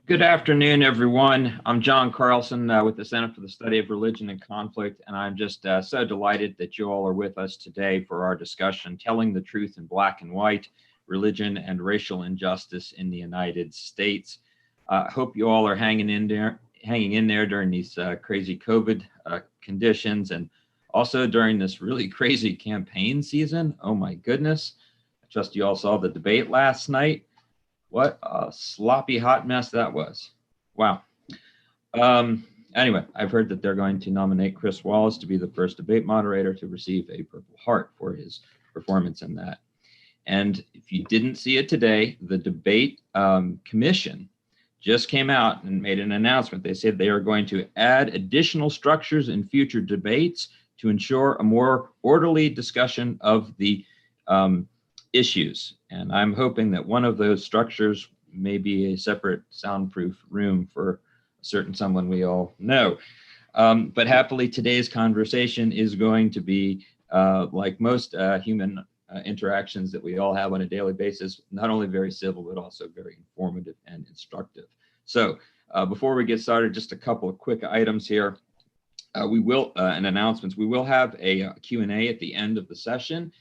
Good afternoon, everyone. I'm John Carlson with the Center for the Study of Religion and Conflict, and I'm just so delighted that you all are with us today for our discussion, Telling the Truth in Black and White, Religion and Racial Injustice in the United States. I hope you all are hanging in there during these crazy COVID conditions, and also during this really crazy campaign season. Oh my goodness. I trust you all saw the debate last night. What a sloppy hot mess that was. Wow. Anyway, I've heard that they're going to nominate Chris Wallace to be the first debate moderator to receive a Purple Heart for his performance in that. And if you didn't see it today, the debate commission just came out and made an announcement. They said they are going to add additional structures in future debates to ensure a more orderly discussion of the issues. And I'm hoping that one of those structures may be a separate soundproof room for a certain someone we all know. But happily, today's conversation is going to be, like most human interactions that we all have on a daily basis, not only very civil, but also very informative and instructive. So before we get started, just a couple of quick items here. And announcements. We will have a Q&A at the end of the session.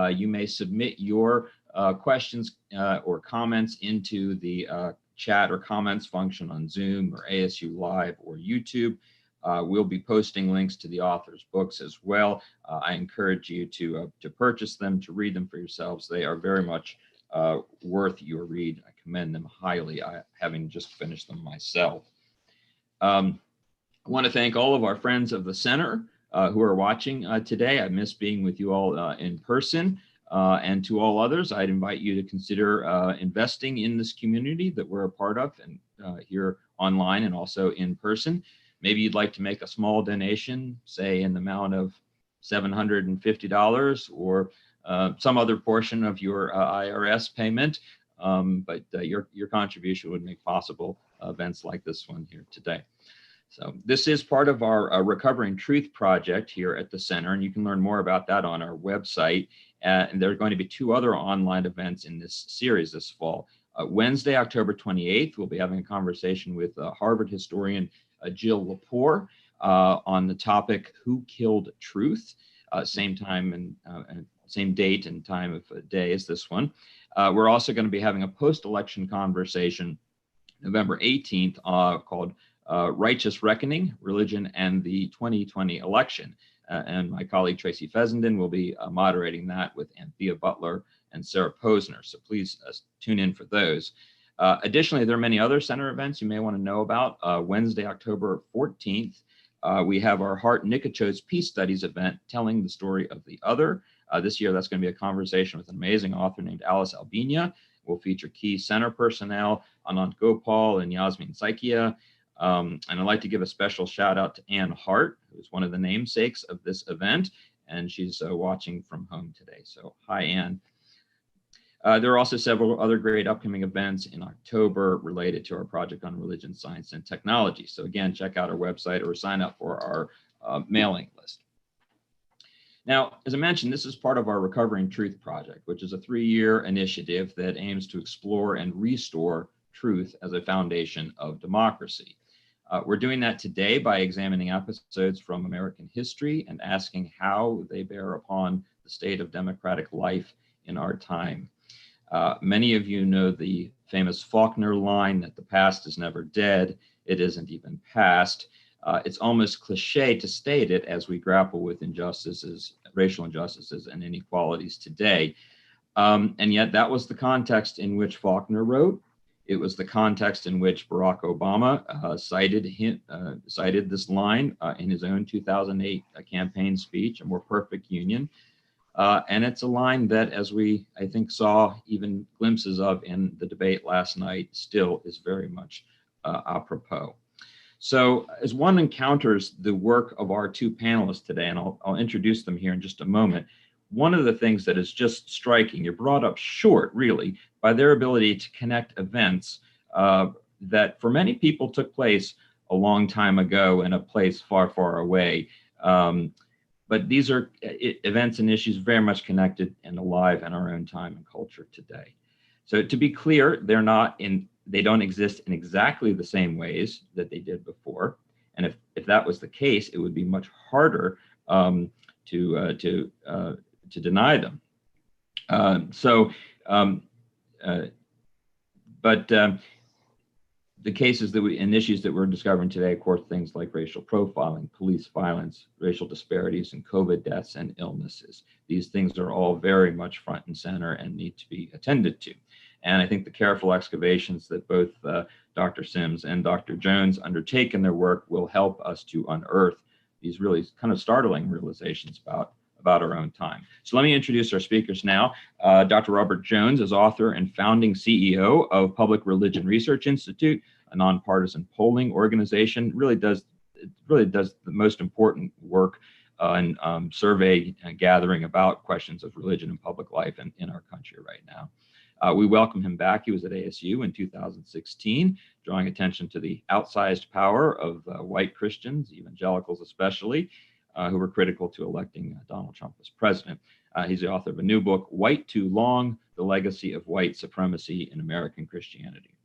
You may submit your questions or comments into the chat or comments function on Zoom or ASU Live or YouTube. We'll be posting links to the author's books as well. I encourage you to purchase them, to read them for yourselves. They are very much worth your read. I commend them highly, having just finished them myself. I want to thank all of our friends of the center who are watching today. I miss being with you all in person. And to all others, I'd invite you to consider investing in this community that we're a part of, and here online and also in person. Maybe you'd like to make a small donation, say in the amount of $750 or some other portion of your IRS payment. But your contribution would make possible events like this one here today. So this is part of our Recovering Truth project here at the center, and you can learn more about that on our website. And there are going to be two other online events in this series this fall. Wednesday, October 28th, we'll be having a conversation with Harvard historian Jill Lepore on the topic, Who Killed Truth? Same time and same date and time of day as this one. We're also going to be having a post-election conversation November 18th called Righteous Reckoning, Religion and the 2020 Election. And my colleague Tracy Fessenden will be moderating that with Anthea Butler and Sarah Posner. So please tune in for those. Additionally, there are many other center events you may want to know about. Wednesday, October 14th, we have our Hart Nikacho's Peace Studies event, Telling the Story of the Other. This year, that's going to be a conversation with an amazing author named Alice Albina. We'll feature key center personnel, Anand Gopal and Yasmin Saikia. And I'd like to give a special shout out to Ann Hart, who's one of the namesakes of this event, and she's watching from home today. So hi, Ann. There are also several other great upcoming events in October related to our project on religion, science, and technology. So again, check out our website or sign up for our mailing list. Now, as I mentioned, this is part of our Recovering Truth project, which is a 3-year initiative that aims to explore and restore truth as a foundation of democracy. We're doing that today by examining episodes from American history and asking how they bear upon the state of democratic life in our time. Many of you know the famous Faulkner line that the past is never dead, it isn't even past. It's almost cliche to state it as we grapple with injustices, racial injustices and inequalities today. And yet that was the context in which Faulkner wrote. It was the context in which Barack Obama cited this line in his own 2008 campaign speech, A More Perfect Union. And it's a line that, as we, I think, saw even glimpses of in the debate last night, still is very much apropos. So as one encounters the work of our two panelists today, and I'll introduce them here in just a moment, one of the things that is just striking, you're brought up short, really, by their ability to connect events that for many people took place a long time ago in a place far, far away. But these are events and issues very much connected and alive in our own time and culture today. So to be clear, they're not in they don't exist in exactly the same ways that they did before. And if that was the case, it would be much harder to deny them. The cases and issues that we're discovering today, of course, things like racial profiling, police violence, racial disparities, and COVID deaths and illnesses. These things are all very much front and center and need to be attended to. And I think the careful excavations that both Dr. Sims and Dr. Jones undertake in their work will help us to unearth these really kind of startling realizations about our own time. So let me introduce our speakers now. Dr. Robert Jones is author and founding CEO of Public Religion Research Institute, a nonpartisan polling organization. It really does the most important work in survey and gathering about questions of religion and public life in our country right now. We welcome him back. He was at ASU in 2016, drawing attention to the outsized power of white Christians, evangelicals especially, who were critical to electing Donald Trump as president. He's the author of a new book, White Too Long, The Legacy of White Supremacy in American Christianity.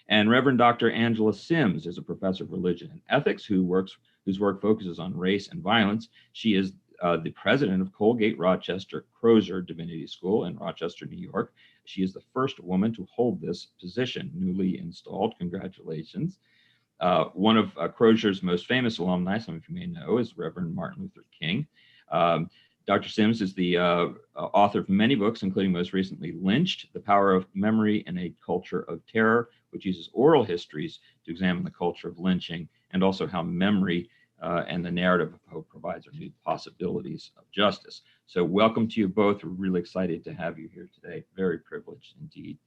And Reverend Dr. Angela Sims is a professor of religion and ethics whose work focuses on race and violence. She is the president of Colgate Rochester Crozer Divinity School in Rochester, New York. She is the first woman to hold this position, newly installed. Congratulations. One of Crozier's most famous alumni, some of you may know, is Reverend Martin Luther King. Dr. Sims is the author of many books, including most recently Lynched, The Power of Memory in a Culture of Terror, which uses oral histories to examine the culture of lynching and also how memory and the narrative of hope provides renewed possibilities of justice. So welcome to you both. We're really excited to have you here today. Very privileged indeed.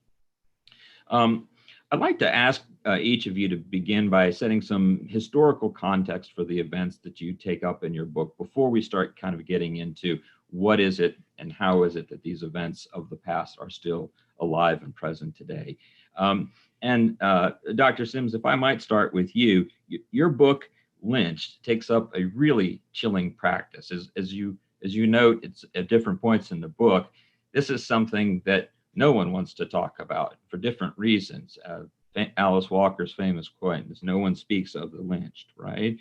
I'd like to ask each of you to begin by setting some historical context for the events that you take up in your book before we start kind of getting into what is it and how is it that these events of the past are still alive and present today. Dr. Sims, if I might start with you, your book, Lynched, takes up a really chilling practice. As you note, it's at different points in the book, this is something that no one wants to talk about for different reasons. Alice Walker's famous quote is, "No one speaks of the lynched," right?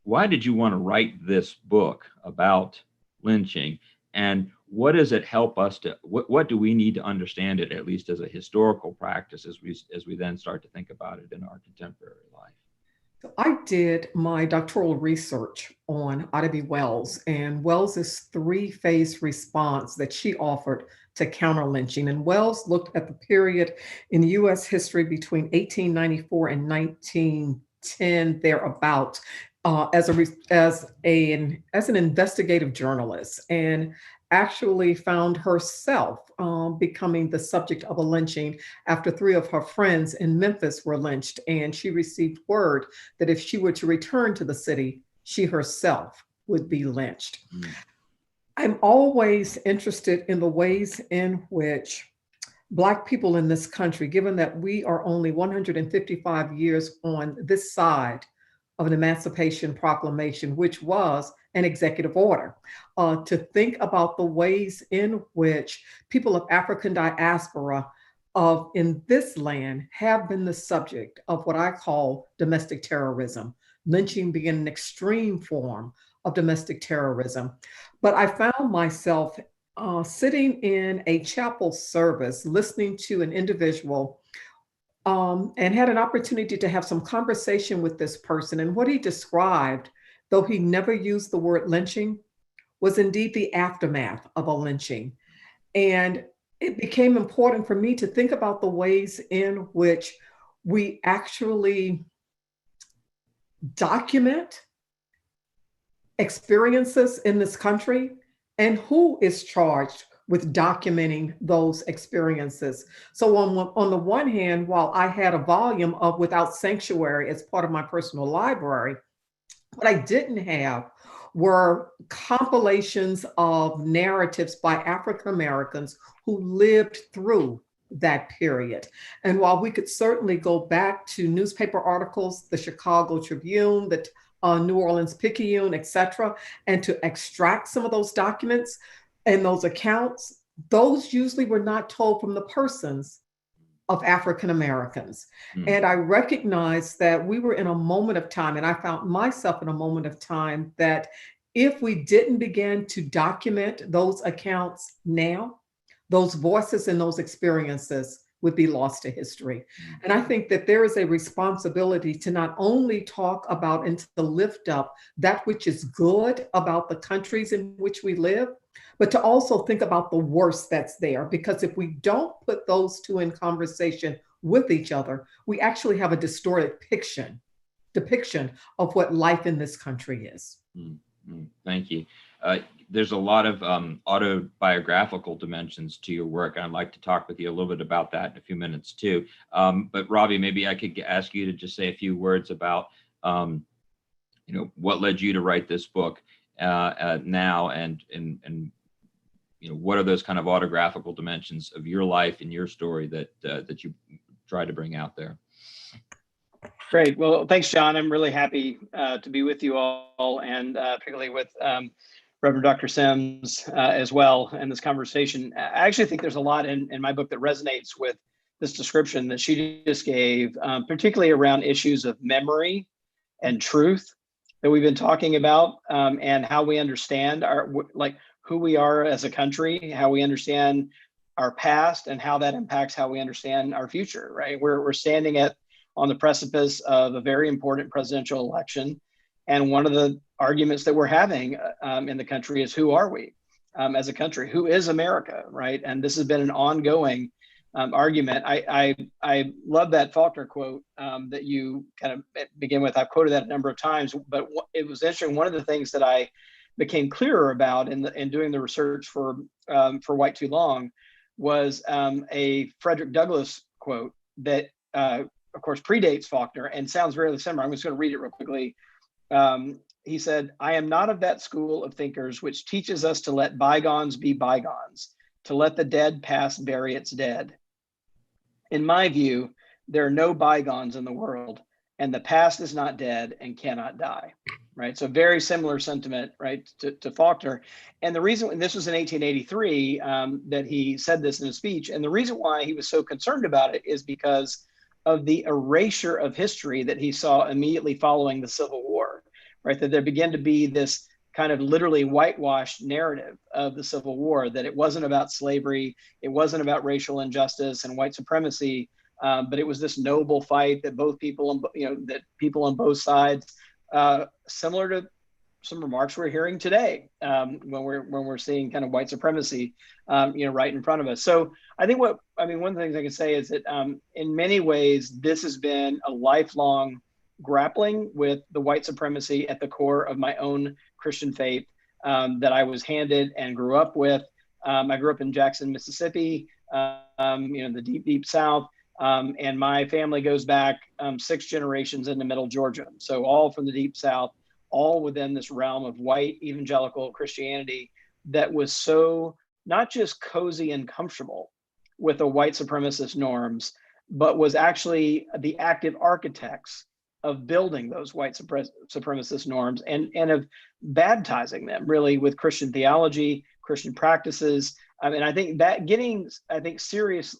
Why did you want to write this book about lynching? And what does it help us to, what do we need to understand it, at least as a historical practice, as we then start to think about it in our contemporary life? So I did my doctoral research on Ida B. Wells and Wells's three-phase response that she offered to counter lynching. And Wells looked at the period in U.S. history between 1894 and 1910, thereabout, as an investigative journalist, and actually found herself becoming the subject of a lynching after 3 of her friends in Memphis were lynched. And she received word that if she were to return to the city, she herself would be lynched. Mm. I'm always interested in the ways in which Black people in this country, given that we are only 155 years on this side of an Emancipation Proclamation, which was an executive order, to think about the ways in which people of African diaspora in this land have been the subject of what I call domestic terrorism, lynching being an extreme form of domestic terrorism. But I found myself sitting in a chapel service, listening to an individual, and had an opportunity to have some conversation with this person. And what he described, though he never used the word lynching, was indeed the aftermath of a lynching. And it became important for me to think about the ways in which we actually document experiences in this country and who is charged with documenting those experiences. So on the one hand, while I had a volume of Without Sanctuary as part of my personal library, what I didn't have were compilations of narratives by African Americans who lived through that period. And while we could certainly go back to newspaper articles, the Chicago Tribune, the New Orleans Picayune, et cetera, and to extract some of those documents and those accounts, those usually were not told from the persons of African Americans. Mm. And I recognized that we were in a moment of time, and I found myself in a moment of time that if we didn't begin to document those accounts now, those voices and those experiences would be lost to history. And I think that there is a responsibility to not only talk about and to lift up that which is good about the countries in which we live, but to also think about the worst that's there. Because if we don't put those two in conversation with each other, we actually have a distorted depiction of what life in this country is. Thank you. There's a lot of autobiographical dimensions to your work. I'd like to talk with you a little bit about that in a few minutes too. But Robbie, maybe I could ask you to just say a few words about, what led you to write this book now, and what are those kind of autographical dimensions of your life and your story that you try to bring out there? Great. Well, thanks, John. I'm really happy to be with you all, and particularly with Reverend Dr. Sims as well in this conversation. I actually think there's a lot in my book that resonates with this description that she just gave, particularly around issues of memory and truth that we've been talking about, and how we understand who we are as a country, how we understand our past, and how that impacts how we understand our future. Right? We're standing on the precipice of a very important presidential election. And one of the arguments that we're having in the country is, who are we as a country? Who is America, right? And this has been an ongoing argument. I love that Faulkner quote that you kind of begin with. I've quoted that a number of times, but it was interesting. One of the things that I became clearer about in doing the research for White Too Long was a Frederick Douglass quote that of course, predates Faulkner and sounds very similar. I'm just going to read it real quickly. He said, "I am not of that school of thinkers which teaches us to let bygones be bygones, to let the dead past bury its dead. In my view, there are no bygones in the world, and the past is not dead and cannot die." Right? So very similar sentiment, right, to Faulkner. And the reason, and this was in 1883 that he said this in a speech, and the reason why he was so concerned about it is because of the erasure of history that he saw immediately following the Civil War, right? That there began to be this kind of literally whitewashed narrative of the Civil War, that it wasn't about slavery, it wasn't about racial injustice and white supremacy, but it was this noble fight that that people on both sides, similar to some remarks we're hearing today when we're seeing kind of white supremacy, right in front of us. So I think one of the things I can say is that in many ways, this has been a lifelong grappling with the white supremacy at the core of my own Christian faith that I was handed and grew up with. I grew up in Jackson, Mississippi, the deep, deep South. And my family goes back 6 generations into Middle Georgia. So all from the deep South, all within this realm of white evangelical Christianity that was so not just cozy and comfortable with the white supremacist norms, but was actually the active architects of building those white supremacist norms and of baptizing them really with Christian theology, Christian practices. And I think that getting, serious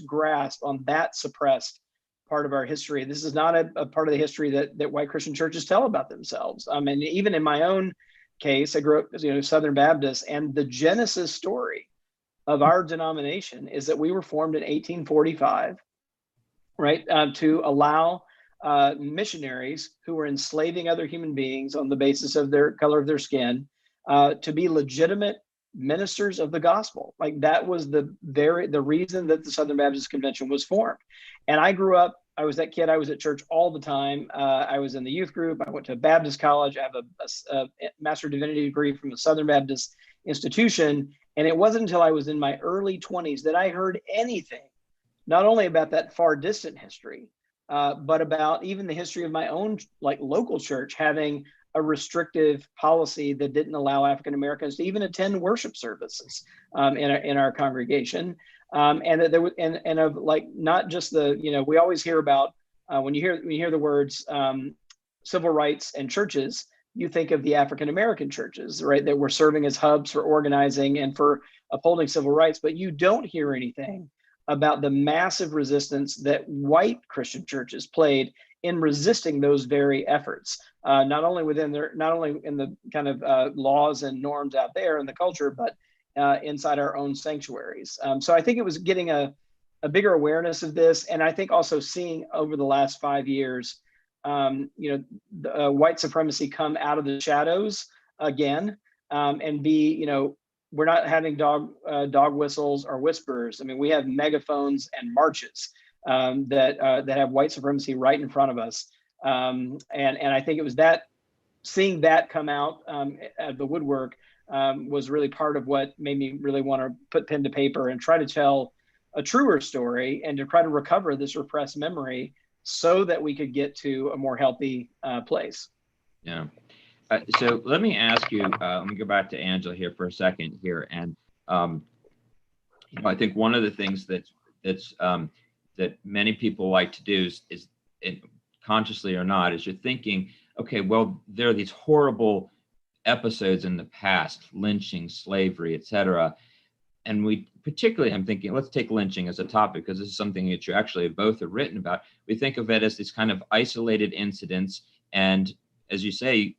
grasp on that suppressed part of our history. This is not a part of the history that white Christian churches tell about themselves. And even in my own case, I grew up, Southern Baptist, and the genesis story of our denomination is that we were formed in 1845, right, to allow missionaries who were enslaving other human beings on the basis of their color of their skin to be legitimate ministers of the gospel. Like that was the reason that the Southern Baptist Convention was formed. And I grew up, I was that kid, I was at church all the time. I was in the youth group. I went to a Baptist college. I have a Master of Divinity degree from the Southern Baptist Institution. And it wasn't until I was in my early 20s that I heard anything, not only about that far distant history, but about even the history of my own local church having a restrictive policy that didn't allow African Americans to even attend worship services in our congregation, and that there was and of not just we always hear about when you hear the words civil rights and churches, you think of the African American churches, right, that were serving as hubs for organizing and for upholding civil rights, but you don't hear anything about the massive resistance that white Christian churches played in resisting those very efforts, not only in the kind of laws and norms out there in the culture, but inside our own sanctuaries. So I think it was getting a bigger awareness of this, and I think also seeing over the last 5 years, white supremacy come out of the shadows again, and be, we're not having dog whistles or whispers. I mean, we have megaphones and marches that have white supremacy right in front of us, and I think it was that seeing that come out of the woodwork was really part of what made me really want to put pen to paper and try to tell a truer story and to try to recover this repressed memory so that we could get to a more healthy place. Yeah. So let me ask you, let me go back to Angela here for a second here. And, I think one of the things that many people like to do is consciously or not, is you're thinking, okay, well, there are these horrible episodes in the past, lynching, slavery, et cetera. And I'm thinking, let's take lynching as a topic, because this is something that you actually both have written about. We think of it as these kind of isolated incidents. And as you say,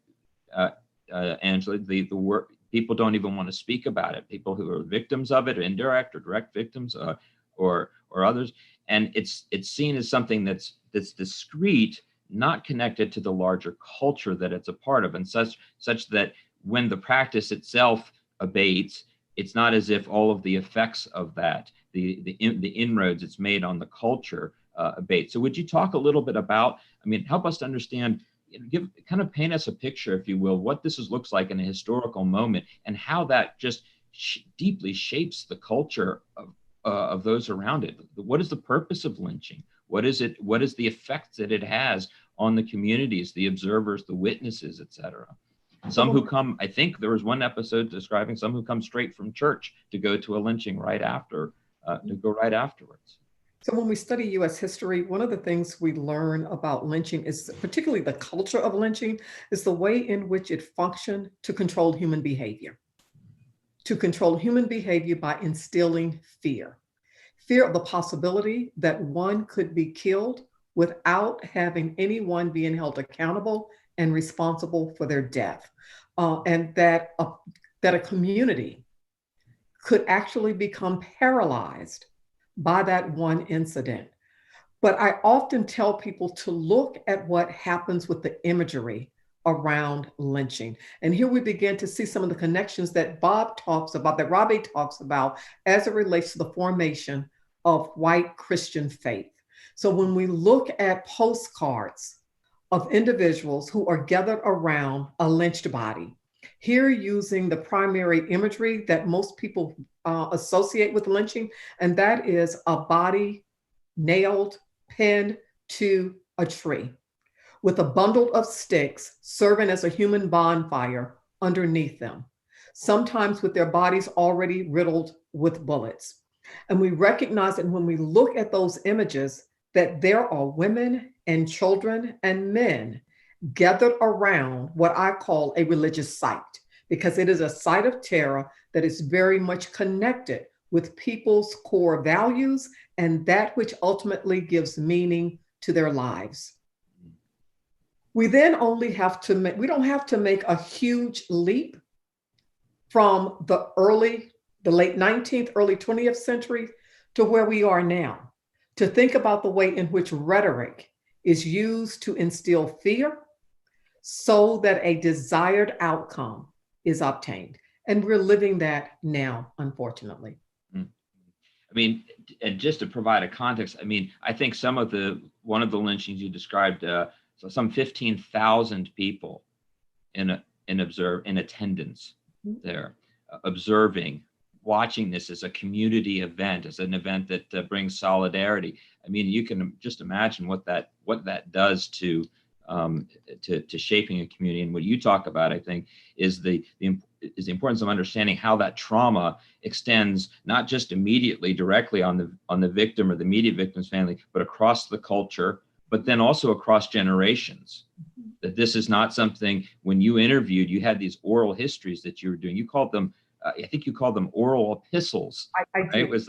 Angela, the work, people don't even want to speak about it. People who are victims of it, or indirect or direct victims, or others. And it's seen as something that's discrete, not connected to the larger culture that it's a part of, and such that when the practice itself abates, it's not as if all of the effects of that, the inroads it's made on the culture, abate. So would you talk a little bit about, help us to understand, paint us a picture, if you will, what this looks like in a historical moment, and how that just deeply shapes the culture of those around it. What is the purpose of lynching? What is it? What is the effect that it has on the communities, the observers, the witnesses, et cetera? Some who come, I think there was one episode describing some who come straight from church to go to a lynching right afterwards. So when we study U.S. history, one of the things we learn about lynching is, particularly the culture of lynching, is the way in which it functioned to control human behavior. To control human behavior by instilling fear. Fear of the possibility that one could be killed without having anyone being held accountable and responsible for their death. And that a community could actually become paralyzed by that one incident. But I often tell people to look at what happens with the imagery around lynching. And here we begin to see some of the connections that Bob talks about, that Robbie talks about, as it relates to the formation of white Christian faith. So when we look at postcards of individuals who are gathered around a lynched body, here using the primary imagery that most people associate with lynching, and that is a body nailed, pinned to a tree, with a bundle of sticks serving as a human bonfire underneath them, sometimes with their bodies already riddled with bullets. And we recognize that when we look at those images, that there are women and children and men gathered around what I call a religious site, because it is a site of terror that is very much connected with people's core values and that which ultimately gives meaning to their lives. We then only have to make, we don't have to make a huge leap from the late 19th, early 20th century to where we are now, to think about the way in which rhetoric is used to instill fear so that a desired outcome is obtained. And we're living that now, unfortunately. And just to provide a context, I think one of the lynchings you described, so some 15,000 people in attendance there, observing, watching this as a community event, as an event that brings solidarity. You can just imagine what that does to shaping a community. And what you talk about, I think, is the importance of understanding how that trauma extends not just immediately directly on the victim or the immediate victim's family, but across the culture, but then also across generations. That this is not something, when you interviewed, you had these oral histories that you were doing. You called them, I think you called them oral epistles. I did. Right?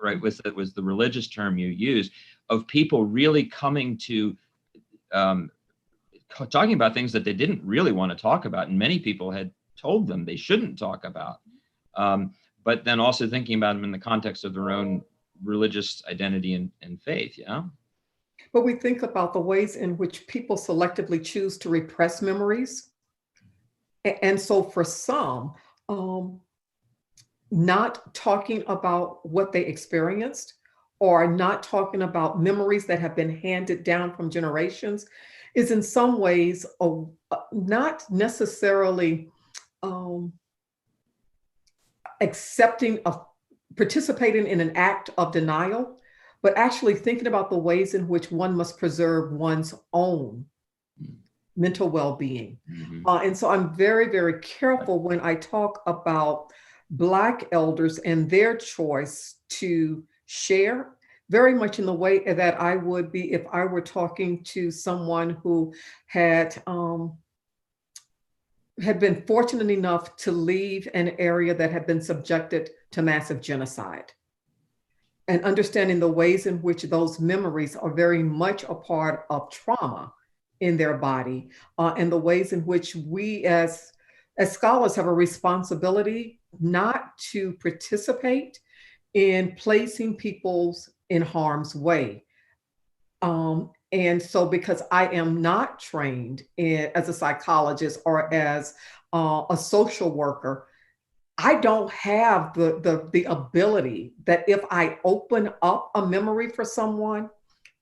right, was the religious term you used, of people really coming to talking about things that they didn't really want to talk about, and many people had told them they shouldn't talk about. But then also thinking about them in the context of their own religious identity and faith. Yeah. But we think about the ways in which people selectively choose to repress memories. And so for some, not talking about what they experienced or not talking about memories that have been handed down from generations is in some ways not necessarily accepting of participating in an act of denial, but actually thinking about the ways in which one must preserve one's own mental well-being. And so I'm very, very careful when I talk about Black elders and their choice to share, very much in the way that I would be if I were talking to someone who had been fortunate enough to leave an area that had been subjected to massive genocide. And understanding the ways in which those memories are very much a part of trauma in their body, and the ways in which we as scholars have a responsibility not to participate in placing people in harm's way. And so because I am not trained as a psychologist or as a social worker, I don't have the ability that if I open up a memory for someone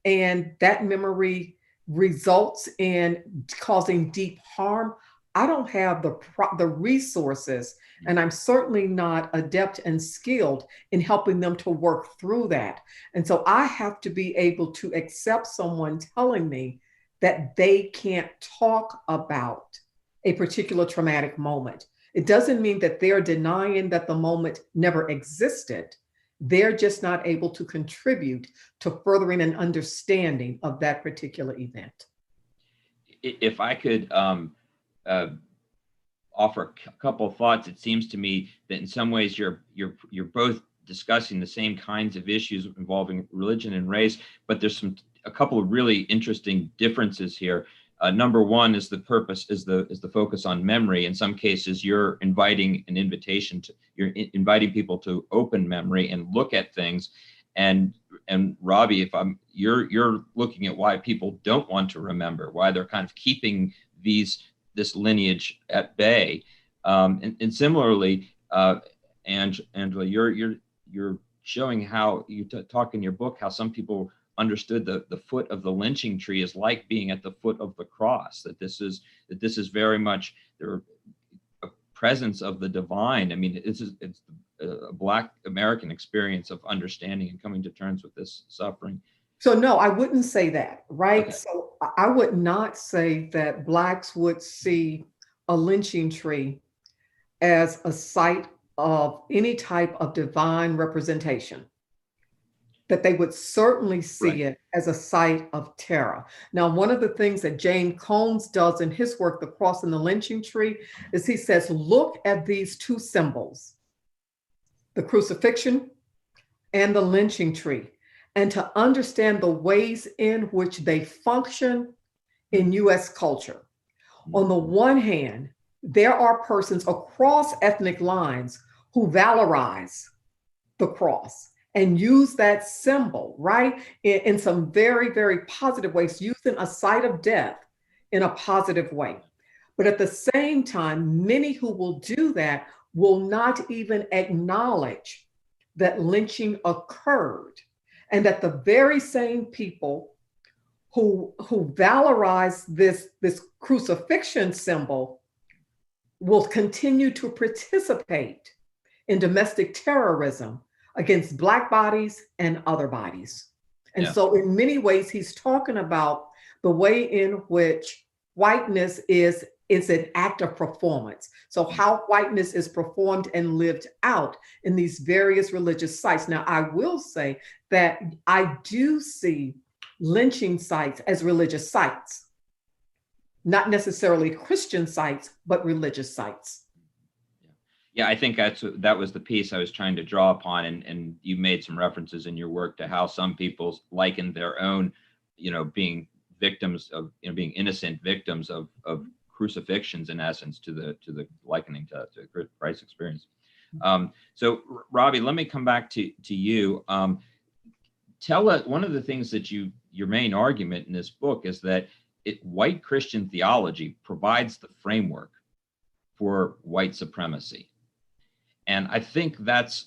and that memory results in causing deep harm, I don't have the resources, and I'm certainly not adept and skilled in helping them to work through that. And so I have to be able to accept someone telling me that they can't talk about a particular traumatic moment. It doesn't mean that they're denying that the moment never existed. They're just not able to contribute to furthering an understanding of that particular event. If I could offer a couple of thoughts, it seems to me that in some ways you're both discussing the same kinds of issues involving religion and race, but there's a couple of really interesting differences here. Number one is the focus on memory. In some cases, you're inviting inviting people to open memory and look at things. And Robbie, you're looking at why people don't want to remember, why they're kind of keeping this lineage at bay. And similarly, Angela, you're showing how you talk in your book how some people understood the foot of the lynching tree is like being at the foot of the cross, that this is very much a presence of the divine. I mean, it's a Black American experience of understanding and coming to terms with this suffering. So no, I wouldn't say that, right? Okay. So I would not say that Blacks would see a lynching tree as a site of any type of divine representation, that they would certainly see it as a site of terror. Now, one of the things that James Combs does in his work, The Cross and the Lynching Tree, is he says, look at these two symbols, the crucifixion and the lynching tree, and to understand the ways in which they function in US culture. On the one hand, there are persons across ethnic lines who valorize the cross and use that symbol, right, in some very, very positive ways, using a site of death in a positive way. But at the same time, many who will do that will not even acknowledge that lynching occurred, and that the very same people who valorize this crucifixion symbol will continue to participate in domestic terrorism against Black bodies and other bodies. And so in many ways, he's talking about the way in which whiteness is an act of performance. So how whiteness is performed and lived out in these various religious sites. Now, I will say that I do see lynching sites as religious sites, not necessarily Christian sites, but religious sites. Yeah, I think that was the piece I was trying to draw upon, and you made some references in your work to how some people liken their own, being victims of, being innocent victims of crucifixions in essence to the likening to Christ's experience. So Robbie, let me come back to you. Tell us, one of the things that your main argument in this book is that white Christian theology provides the framework for white supremacy. And I think it's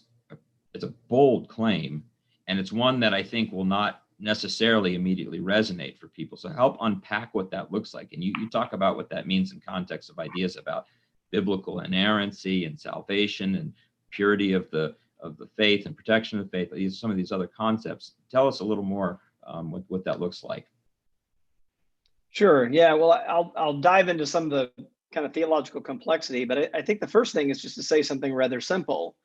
a bold claim, and it's one that I think will not necessarily immediately resonate for people. So help unpack what that looks like. And you talk about what that means in context of ideas about biblical inerrancy and salvation and purity of the faith and protection of faith, some of these other concepts. Tell us a little more what that looks like. Sure. Yeah. Well, I'll dive into some of the kind of theological complexity, but I think the first thing is just to say something rather simple.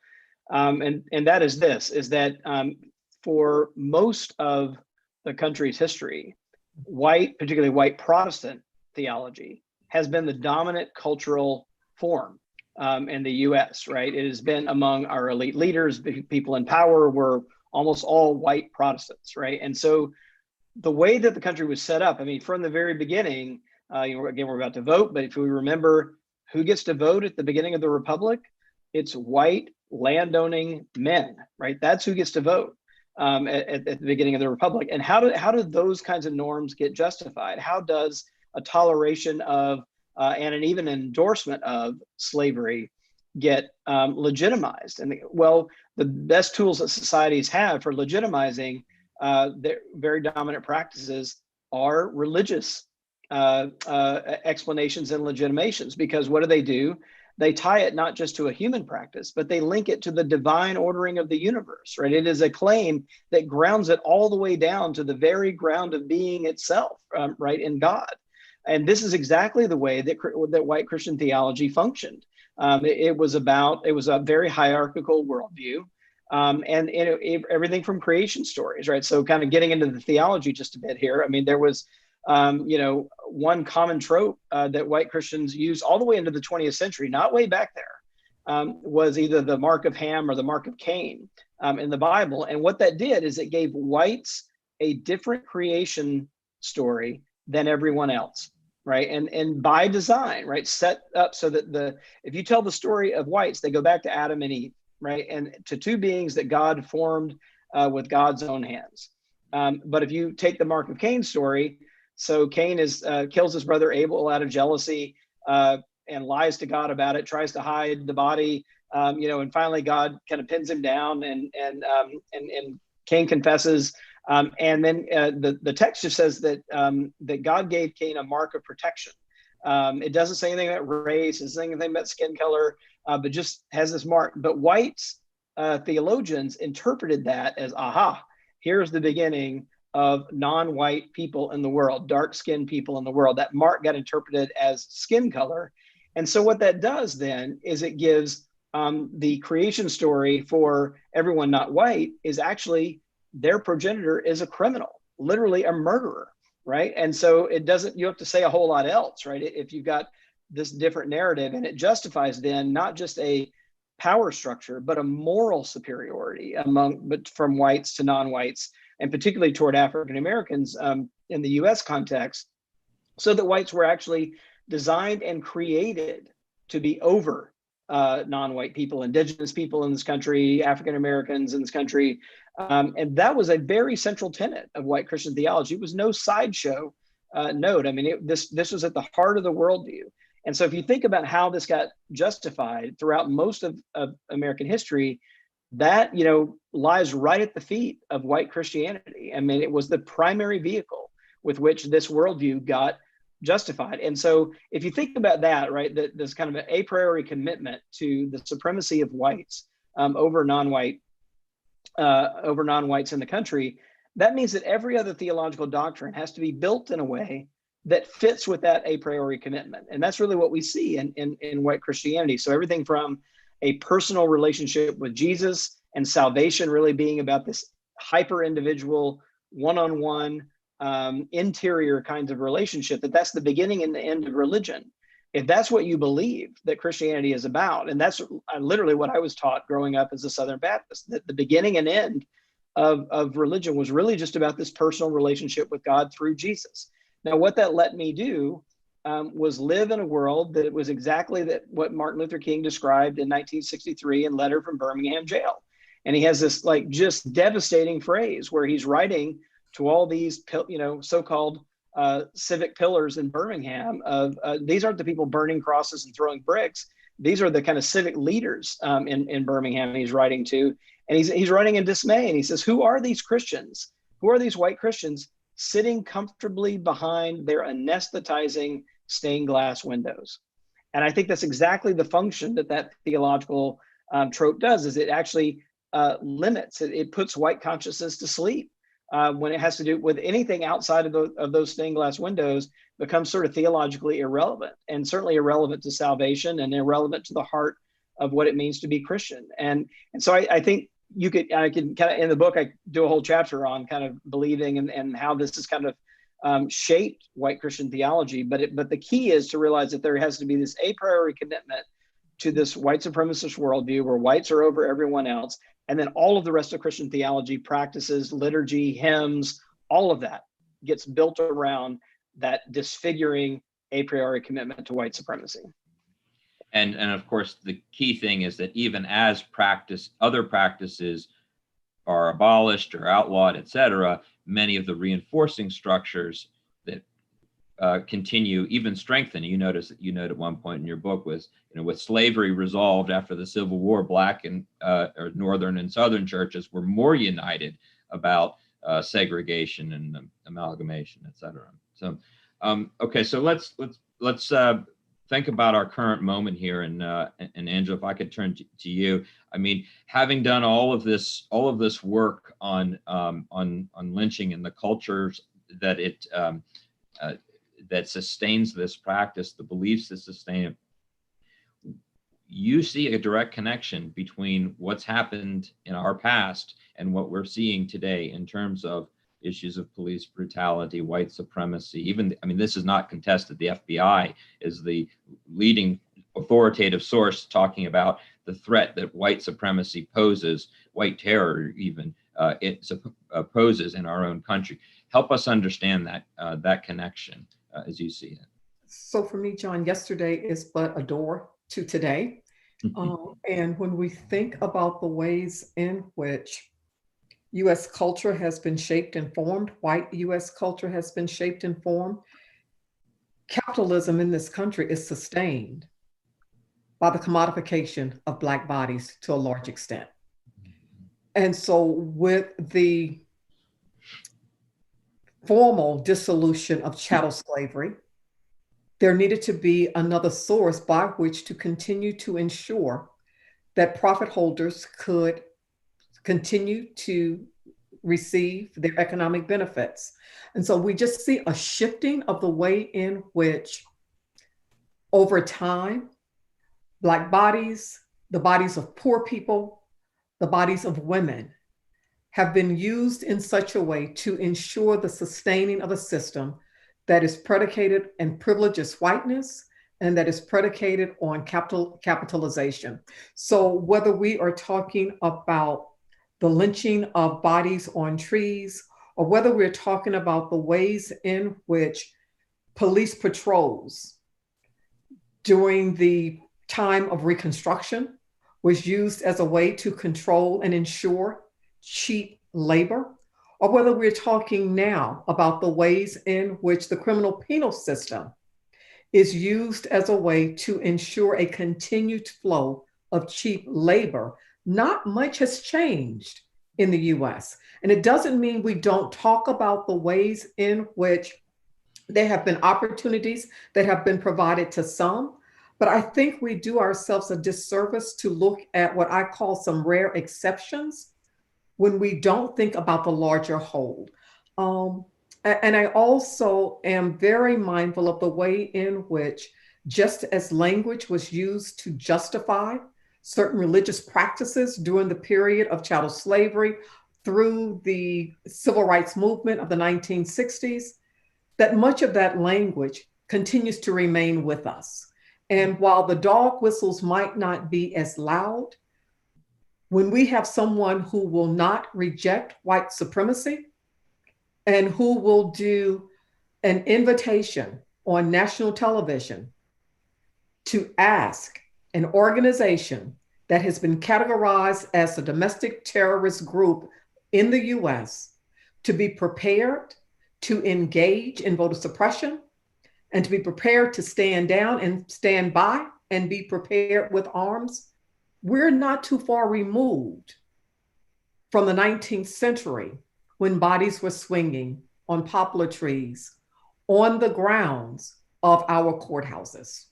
And that is this, is that for most of the country's history, particularly white Protestant theology has been the dominant cultural form in the US, right? It has been among our elite leaders, people in power were almost all white Protestants, right? And so the way that the country was set up, I mean, from the very beginning, again, we're about to vote, but if we remember who gets to vote at the beginning of the Republic, it's white landowning men, right? That's who gets to vote at the beginning of the Republic. And how do those kinds of norms get justified? How does a toleration of and an even endorsement of slavery get legitimized? And the best tools that societies have for legitimizing their very dominant practices are religious explanations and legitimations, because what do? They tie it not just to a human practice, but they link it to the divine ordering of the universe, right? It is a claim that grounds it all the way down to the very ground of being itself, right, in God. And this is exactly the way that white Christian theology functioned. It was a very hierarchical worldview. And everything from creation stories, right? So kind of getting into the theology just a bit here. I mean, there was, one common trope that white Christians used all the way into the 20th century, not way back there, was either the mark of Ham or the mark of Cain in the Bible. And what that did is it gave whites a different creation story than everyone else, right? And by design, right, set up so that if you tell the story of whites, they go back to Adam and Eve, right, and to two beings that God formed with God's own hands. But if you take the mark of Cain story, so Cain kills his brother Abel out of jealousy and lies to God about it, tries to hide the body, and finally God kind of pins him down, and Cain confesses, and then the text just says that God gave Cain a mark of protection. It doesn't say anything about race, it doesn't say anything about skin color, but just has this mark. But whites theologians interpreted that as, aha, here's the beginning of non-white people in the world, dark-skinned people in the world. That mark got interpreted as skin color. And so what that does then is it gives the creation story for everyone not white is actually their progenitor is a criminal, literally a murderer, right? And so you have to say a whole lot else, right? If you've got this different narrative, and it justifies then not just a power structure, but a moral superiority from whites to non-whites, and particularly toward African Americans in the US context, so that whites were actually designed and created to be over non-white people, indigenous people in this country, African Americans in this country. And that was a very central tenet of white Christian theology. It was no sideshow note. I mean, this was at the heart of the worldview. And so if you think about how this got justified throughout most of American history, that, lies right at the feet of white Christianity. I mean, it was the primary vehicle with which this worldview got justified. And so if you think about that, right, there's kind of an a priori commitment to the supremacy of whites over non-whites in the country, that means that every other theological doctrine has to be built in a way that fits with that a priori commitment. And that's really what we see in white Christianity. So everything from a personal relationship with Jesus and salvation really being about this hyper individual, one-on-one, interior kinds of relationship, that's the beginning and the end of religion. if that's what you believe that Christianity is about, and that's literally what I was taught growing up as a Southern Baptist, that the beginning and end of religion was really just about this personal relationship with God through Jesus. Now, what that let me do was live in a world that it was exactly that what Martin Luther King described in 1963 in Letter from Birmingham Jail. And he has this like just devastating phrase where he's writing to all these, so-called civic pillars in Birmingham of these aren't the people burning crosses and throwing bricks. These are the kind of civic leaders in Birmingham he's writing to. And he's writing in dismay. And he says, who are these Christians? Who are these white Christians sitting comfortably behind their anesthetizing stained glass windows? And I think that's exactly the function that theological trope does, is it actually limits, it puts white consciousness to sleep. When it has to do with anything outside of those stained glass windows becomes sort of theologically irrelevant, and certainly irrelevant to salvation and irrelevant to the heart of what it means to be Christian. And so I think I can kind of, in the book, I do a whole chapter on kind of believing and how this has kind of shaped white Christian theology. But the key is to realize that there has to be this a priori commitment to this white supremacist worldview where whites are over everyone else. And then all of the rest of Christian theology, practices, liturgy, hymns, all of that gets built around that disfiguring a priori commitment to white supremacy. And of course, the key thing is that even as other practices are abolished or outlawed, et cetera, many of the reinforcing structures that continue, even strengthen. You note at one point in your book was, with slavery resolved after the Civil War, Black and or Northern and Southern churches were more united about segregation and amalgamation, et cetera. So, okay, so let's think about our current moment here, and Angela, if I could turn to you. I mean, having done all of this work on lynching and the cultures that that sustains this practice, the beliefs that sustain it, you see a direct connection between what's happened in our past and what we're seeing today in terms of issues of police brutality, white supremacy. This is not contested. The FBI is the leading authoritative source talking about the threat that white supremacy poses, white terror even, poses in our own country. Help us understand that connection as you see it. So for me, John, yesterday is but a door to today. And when we think about the ways in which U.S. culture has been shaped and formed, white U.S. culture has been shaped and formed, capitalism in this country is sustained by the commodification of Black bodies to a large extent. And so with the formal dissolution of chattel slavery, there needed to be another source by which to continue to ensure that profit holders could continue to receive their economic benefits. And so we just see a shifting of the way in which, over time, Black bodies, the bodies of poor people, the bodies of women, have been used in such a way to ensure the sustaining of a system that is predicated and privileges whiteness, and that is predicated on capitalization. So whether we are talking about the lynching of bodies on trees, or whether we're talking about the ways in which police patrols during the time of Reconstruction was used as a way to control and ensure cheap labor, or whether we're talking now about the ways in which the criminal penal system is used as a way to ensure a continued flow of cheap labor, not much has changed in the US. And it doesn't mean we don't talk about the ways in which there have been opportunities that have been provided to some, but I think we do ourselves a disservice to look at what I call some rare exceptions when we don't think about the larger whole. And I also am very mindful of the way in which, just as language was used to justify certain religious practices during the period of chattel slavery through the civil rights movement of the 1960s, that much of that language continues to remain with us. And while the dog whistles might not be as loud, when we have someone who will not reject white supremacy and who will do an invitation on national television to ask an organization that has been categorized as a domestic terrorist group in the US to be prepared to engage in voter suppression and to be prepared to stand down and stand by and be prepared with arms, we're not too far removed from the 19th century when bodies were swinging on poplar trees on the grounds of our courthouses.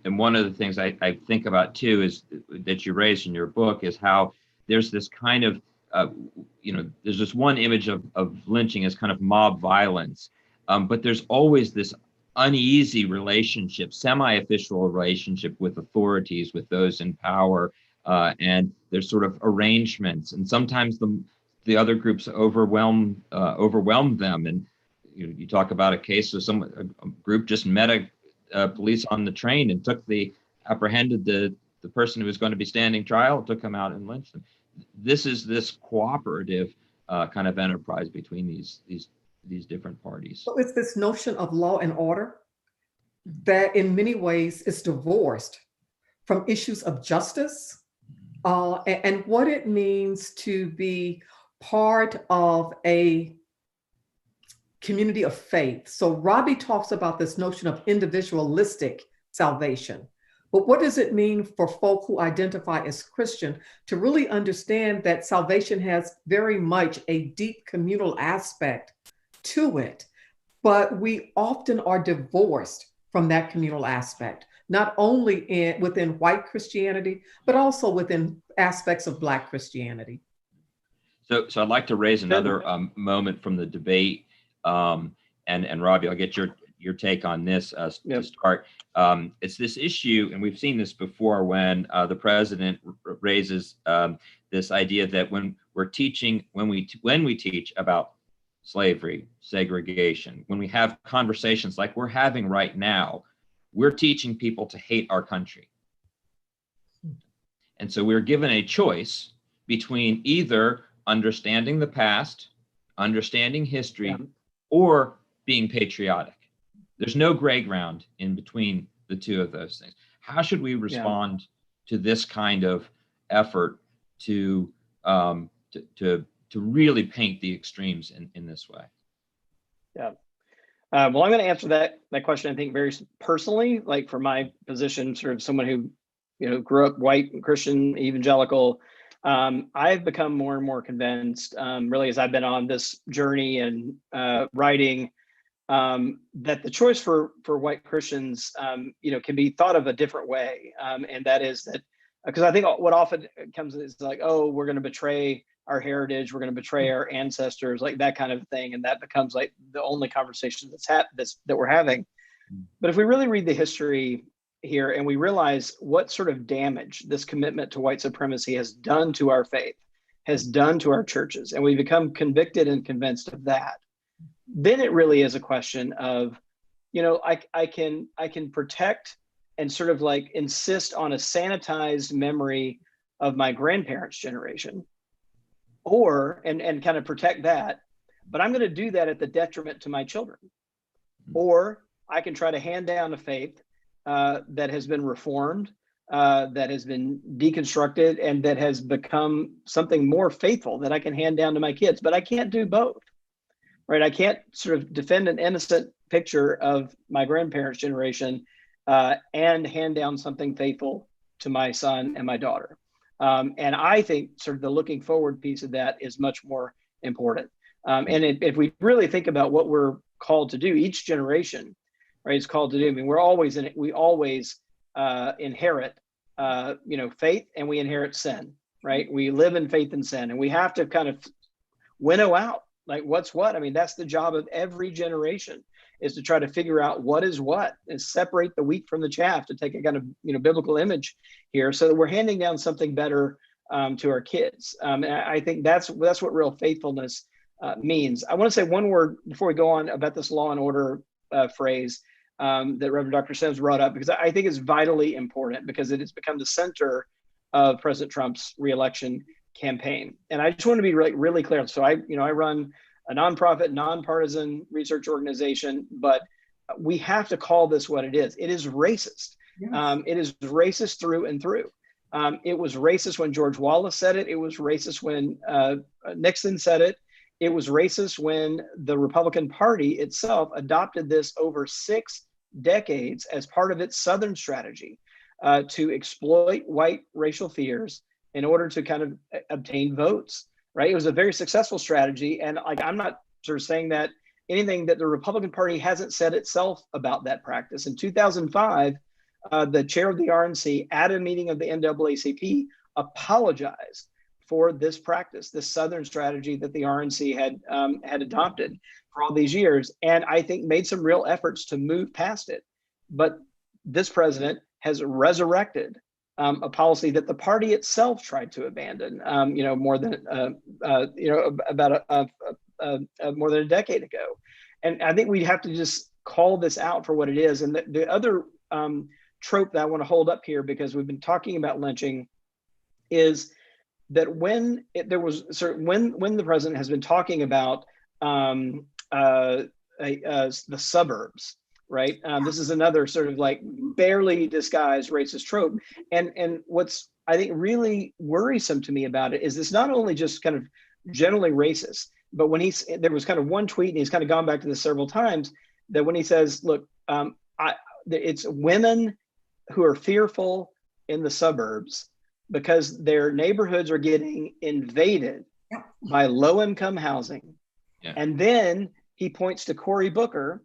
And one of the things I think about too is that you raised in your book is how there's this kind of, there's this one image of lynching as kind of mob violence, but there's always this uneasy relationship, semi-official relationship with authorities, with those in power, and there's sort of arrangements, and sometimes the other groups overwhelm them. And you talk about a case of a group just met a police on the train and apprehended the person who was going to be standing trial, took him out and lynched them. This is this cooperative kind of enterprise between these different parties. So it's this notion of law and order that in many ways is divorced from issues of justice and what it means to be part of a community of faith. So Robbie talks about this notion of individualistic salvation. But what does it mean for folk who identify as Christian to really understand that salvation has very much a deep communal aspect to it, but we often are divorced from that communal aspect, not only within white Christianity, but also within aspects of Black Christianity. So I'd like to raise another moment from the debate, and Robbie, I'll get your take on this to start. It's this issue, and we've seen this before when the president raises this idea that when we teach about slavery, segregation, when we have conversations like we're having right now, we're teaching people to hate our country. And so we're given a choice between either understanding the past, understanding history, or being patriotic. There's no gray ground in between the two of those things. How should we respond to this kind of effort to really paint the extremes in this way? Yeah. Well, I'm going to answer that question, I think, very personally, like from my position, sort of someone who, grew up white, Christian, evangelical. I've become more and more convinced, really, as I've been on this journey and writing, that the choice for white Christians, can be thought of a different way. And that is that, because I think what often comes is like, oh, we're going to betray our heritage, we're going to betray our ancestors, like that kind of thing. And that becomes like the only conversation that we're having. But if we really read the history here and we realize what sort of damage this commitment to white supremacy has done to our faith, has done to our churches, and we become convicted and convinced of that, then it really is a question of, I can protect and sort of like insist on a sanitized memory of my grandparents' generation, and kind of protect that, but I'm going to do that at the detriment to my children. Or I can try to hand down a faith that has been reformed, that has been deconstructed, and that has become something more faithful that I can hand down to my kids. But I can't do both, right? I can't sort of defend an innocent picture of my grandparents' generation and hand down something faithful to my son and my daughter. And I think sort of the looking forward piece of that is much more important. And if we really think about what we're called to do, each generation, right, is called to do. I mean, we always inherit, faith, and we inherit sin, right? We live in faith and sin, and we have to kind of winnow out like what's what. I mean, that's the job of every generation, is to try to figure out what is what, and separate the wheat from the chaff, to take a kind of biblical image here, so that we're handing down something better to our kids. And I think that's what real faithfulness means. I want to say one word before we go on about this law and order phrase. that Reverend Dr. Sims brought up, because I think it's vitally important, because it has become the center of President Trump's reelection campaign. And I just want to be really clear. So I run a nonprofit, nonpartisan research organization, but we have to call this what it is. It is racist. Yes. It is racist through and through. It was racist when George Wallace said it. It was racist when Nixon said it. It was racist when the Republican Party itself adopted this over 6 decades as part of its Southern strategy to exploit white racial fears in order to kind of obtain votes, right? It was a very successful strategy. And like, I'm not sort of saying that anything that the Republican Party hasn't said itself about that practice. In 2005, the chair of the RNC at a meeting of the NAACP apologized for this practice, this Southern strategy that the RNC had adopted for all these years, and I think made some real efforts to move past it. But this president has resurrected a policy that the party itself tried to abandon, more than more than a decade ago. And I think we have to just call this out for what it is. And the other trope that I want to hold up here, because we've been talking about lynching, is that when the president has been talking about the suburbs, right? This is another sort of like barely disguised racist trope. And what's, I think, really worrisome to me about it is it's not only just kind of generally racist, but when there was kind of one tweet, and he's kind of gone back to this several times, that when he says, look, it's women who are fearful in the suburbs because their neighborhoods are getting invaded by low-income housing. Yeah. And then he points to Cory Booker,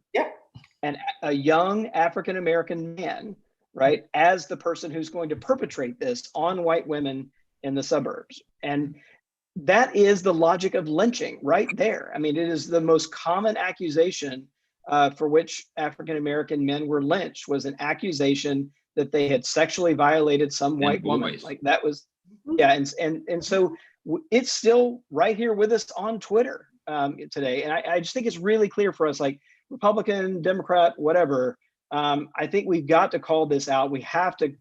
and a young African-American man, right, as the person who's going to perpetrate this on white women in the suburbs. And that is the logic of lynching right there. I mean, it is the most common accusation for which African-American men were lynched, was an accusation that they had sexually violated some white woman. Like that was, and so it's still right here with us on Twitter today. And I just think it's really clear for us, like Republican, Democrat, whatever. I think we've got to call this out. We have to,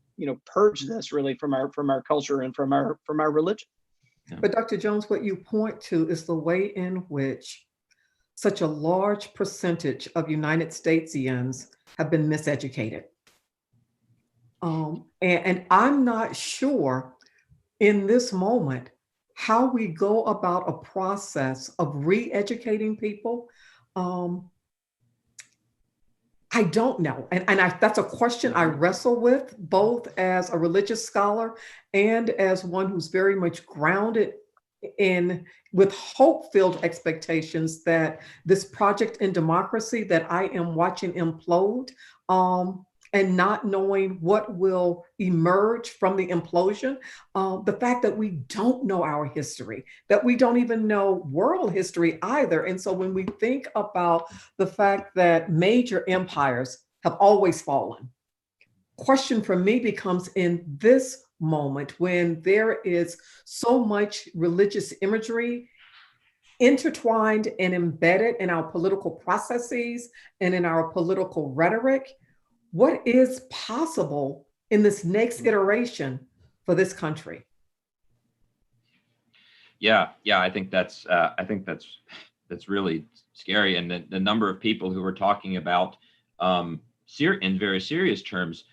purge this really from our culture and from our religion. But Dr. Jones, what you point to is the way in which such a large percentage of United Statesians have been miseducated. And I'm not sure in this moment how we go about a process of re-educating people. I don't know. And that's a question I wrestle with, both as a religious scholar and as one who's very much grounded with hope-filled expectations that this project in democracy that I am watching implode, and not knowing what will emerge from the implosion, the fact that we don't know our history, that we don't even know world history either. And so when we think about the fact that major empires have always fallen, question for me becomes, in this moment when there is so much religious imagery intertwined and embedded in our political processes and in our political rhetoric, what is possible in this next iteration for this country? Yeah, I think that's really scary, and the number of people who are talking about in very serious terms,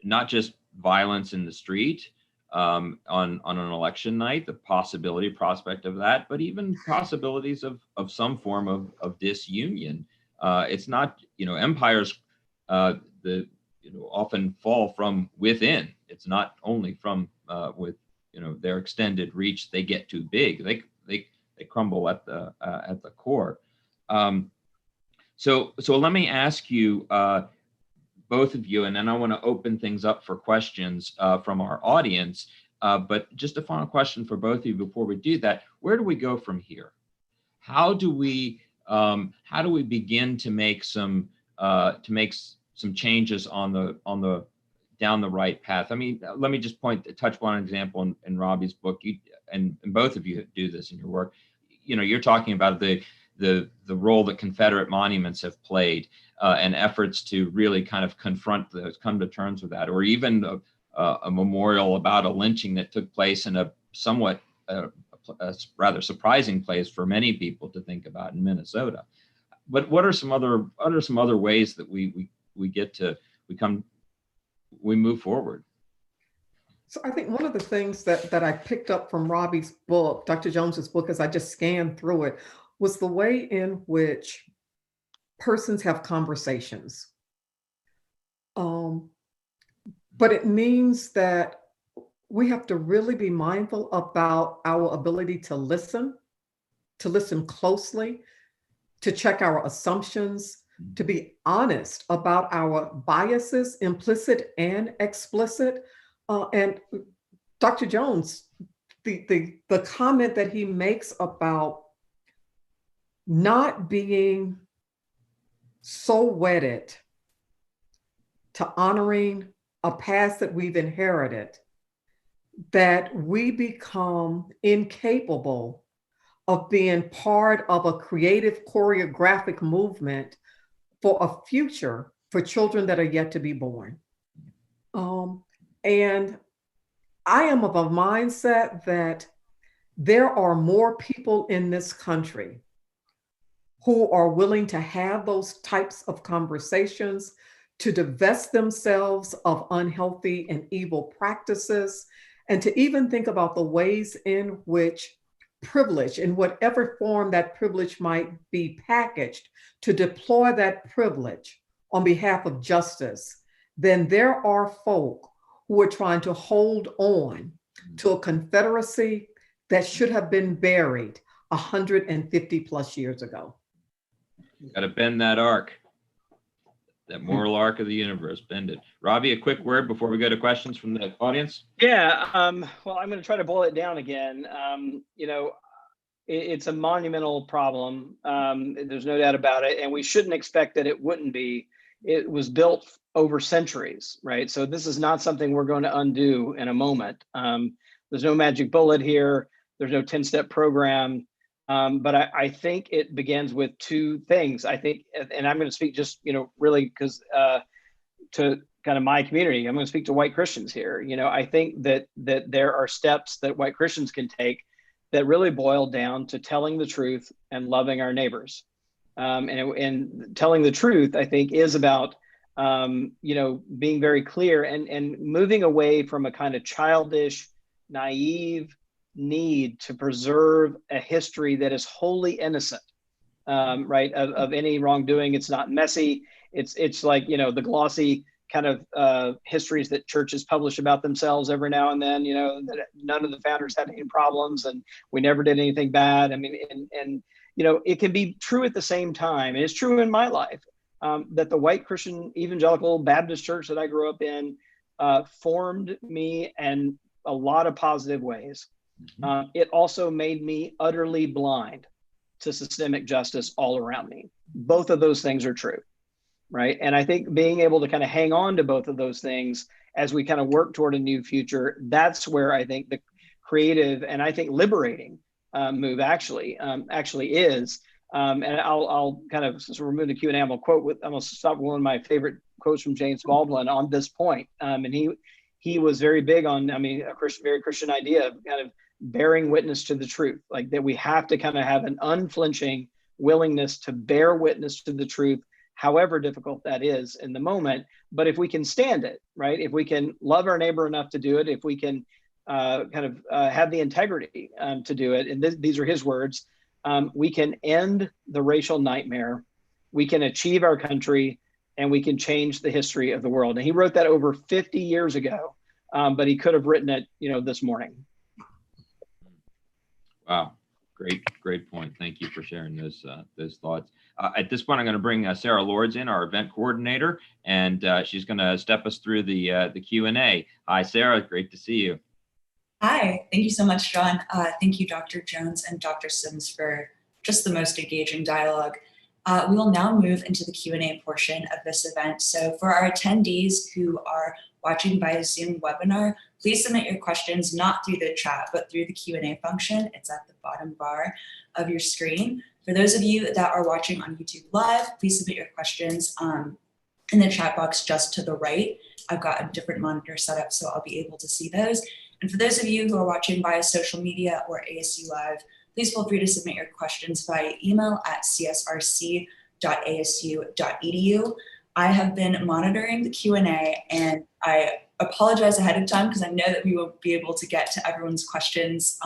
not just violence in the street on an election night, the prospect of that, but even possibilities of some form of disunion. It's not, empires often fall from within. It's not only from with their extended reach. They get too big. They crumble at the core. So let me ask you, both of you, and then I want to open things up for questions from our audience. But just a final question for both of you before we do that: where do we go from here? How do we begin to make some changes on the down the right path? I mean, let me just touch one example in Robbie's book. And both of you do this in your work. You're talking about the the role that Confederate monuments have played, and efforts to really kind of confront those, come to terms with that, or even a memorial about a lynching that took place in a somewhat a rather surprising place for many people to think about in Minnesota. But what are some other ways that we move forward? So I think one of the things that I picked up from Robbie's book, Dr. Jones's book, as I just scanned through it, was the way in which persons have conversations. But it means that we have to really be mindful about our ability to listen closely, to check our assumptions, to be honest about our biases, implicit and explicit. And Dr. Jones, the comment that he makes about not being so wedded to honoring a past that we've inherited that we become incapable of being part of a creative choreographic movement for a future for children that are yet to be born. And I am of a mindset that there are more people in this country who are willing to have those types of conversations, to divest themselves of unhealthy and evil practices, and to even think about the ways in which privilege, in whatever form that privilege might be packaged, to deploy that privilege on behalf of justice. Then there are folk who are trying to hold on to a Confederacy that should have been buried 150 plus years ago. Got to bend that arc, that moral arc of the universe, bend it. Robbie, a quick word before we go to questions from the audience? Yeah, well, I'm going to try to boil it down again. It's a monumental problem. There's no doubt about it. And we shouldn't expect that it wouldn't be. It was built over centuries, right? So this is not something we're going to undo in a moment. There's no magic bullet here. There's no 10-step program. But I think it begins with two things. I think, and I'm going to speak just, really because to kind of my community, I'm going to speak to white Christians here. I think that there are steps that white Christians can take that really boil down to telling the truth and loving our neighbors. And telling the truth, I think, is about, being very clear and moving away from a kind of childish, naive need to preserve a history that is wholly innocent, right, of any wrongdoing. It's not messy. It's like, the glossy kind of histories that churches publish about themselves every now and then, that none of the founders had any problems and we never did anything bad. I mean, and it can be true at the same time. And it's true in my life that the white Christian evangelical Baptist church that I grew up in formed me in a lot of positive ways. It also made me utterly blind to systemic justice all around me. Both of those things are true, right? And I think being able to kind of hang on to both of those things as we kind of work toward a new future, that's where I think the creative and I think liberating move actually is. And I'll kind of, since we're moving to Q&A, I'm gonna stop with one of my favorite quotes from James Baldwin on this point. And he was very big on, very Christian idea of kind of bearing witness to the truth, like that we have to kind of have an unflinching willingness to bear witness to the truth, however difficult that is in the moment. But if we can stand it, right? If we can love our neighbor enough to do it, if we can have the integrity to do it, and these are his words, we can end the racial nightmare, we can achieve our country, and we can change the history of the world. And he wrote that over 50 years ago, but he could have written it, this morning. Wow, great point. Thank you for sharing those thoughts. At this point, I'm going to bring Sarah Lords in, our event coordinator, and she's going to step us through the Q&A. Hi, Sarah. Great to see you. Hi, thank you so much, John. Thank you, Dr. Jones and Dr. Sims, for just the most engaging dialogue. We will now move into the Q&A portion of this event. So for our attendees who are watching via Zoom webinar, please submit your questions not through the chat, but through the Q&A function. It's at the bottom bar of your screen. For those of you that are watching on YouTube Live, please submit your questions in the chat box just to the right. I've got a different monitor set up, so I'll be able to see those. And for those of you who are watching via social media or ASU Live, please feel free to submit your questions via email at csrc.asu.edu. I have been monitoring the Q&A, and I apologize ahead of time because I know that we won't be able to get to everyone's questions.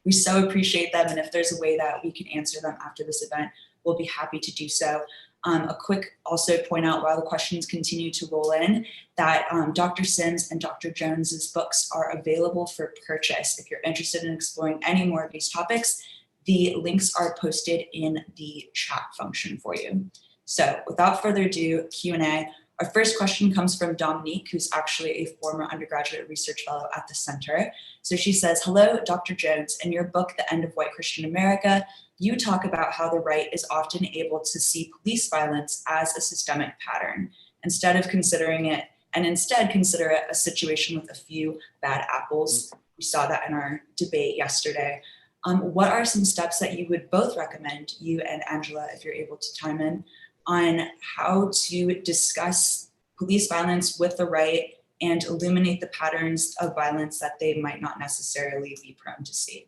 We so appreciate them, and if there's a way that we can answer them after this event, we'll be happy to do so. A quick also point out while the questions continue to roll in that Dr. Sims and Dr. Jones's books are available for purchase. If you're interested in exploring any more of these topics, the links are posted in the chat function for you. So without further ado, Q&A. Our first question comes from Dominique, who's actually a former undergraduate research fellow at the center. So she says, hello, Dr. Jones. In your book, The End of White Christian America, you talk about how the right is often able to see police violence as a systemic pattern, instead consider it a situation with a few bad apples. We saw that in our debate yesterday. What are some steps that you would both recommend, you and Angela, if you're able to chime in, on how to discuss police violence with the right and illuminate the patterns of violence that they might not necessarily be prone to see?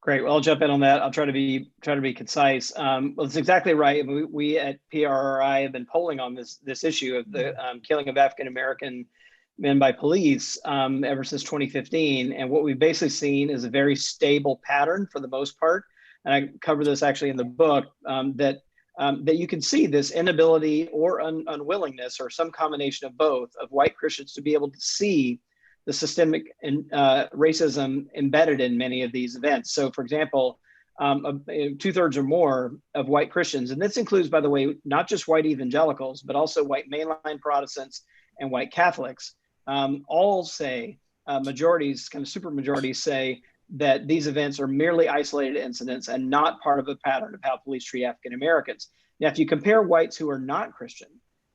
Great. Well, I'll jump in on that. I'll try to be concise. Well, it's exactly right. We at PRRI have been polling on this issue of the killing of African American men by police ever since 2015, and what we've basically seen is a very stable pattern for the most part. And I cover this actually in the book, that you can see this inability or unwillingness, or some combination of both, of white Christians to be able to see the systemic racism embedded in many of these events. So for example, 2/3 or more of white Christians, and this includes, by the way, not just white evangelicals, but also white mainline Protestants and white Catholics, all say, majorities, kind of super majorities say, that these events are merely isolated incidents and not part of a pattern of how police treat African Americans. Now, if you compare whites who are not Christian